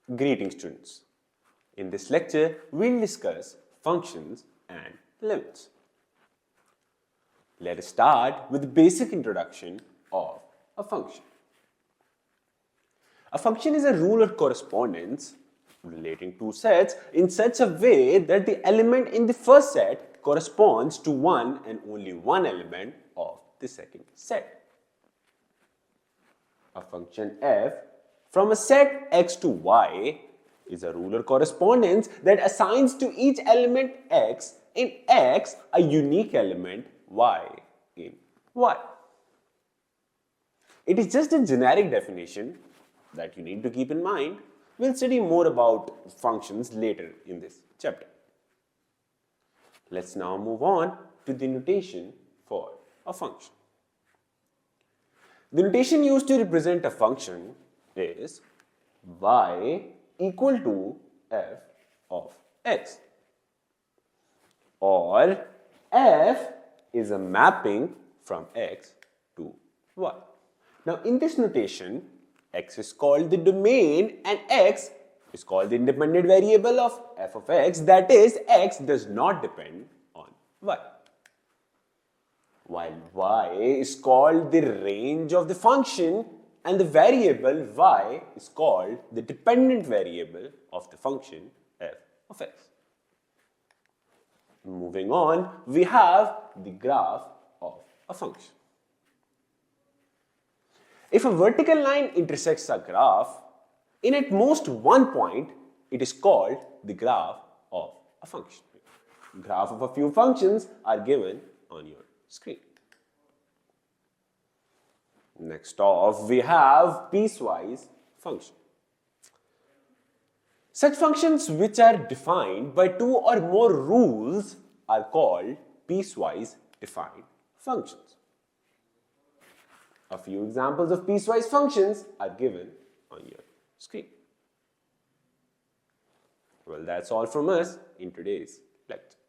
Greetings students. In this lecture, we'll discuss functions and limits. Let us start with the basic introduction of a function. A function is a rule or correspondence relating two sets in such a way that the element in the first set corresponds to one and only one element of the second set. A function f from a set x to y is a rule or correspondence that assigns to each element x in x a unique element y in y. It is just a generic definition that you need to keep in mind. We'll study more about functions later in this chapter. Let's now move on to the notation for a function. The notation used to represent a function is y equal to f of x, or f is a mapping from x to y. Now in this notation, x is called the domain and x is called the independent variable of f of x, that is, x does not depend on y. While y is called the range of the function and the variable y is called the dependent variable of the function f of x. Moving on, we have the graph of a function. If a vertical line intersects a graph, in at most one point, it is called the graph of a function. Graph of a few functions are given on your screen. Next off, we have piecewise function. Such functions which are defined by two or more rules are called piecewise defined functions. A few examples of piecewise functions are given on your screen. Well, that's all from us in today's lecture.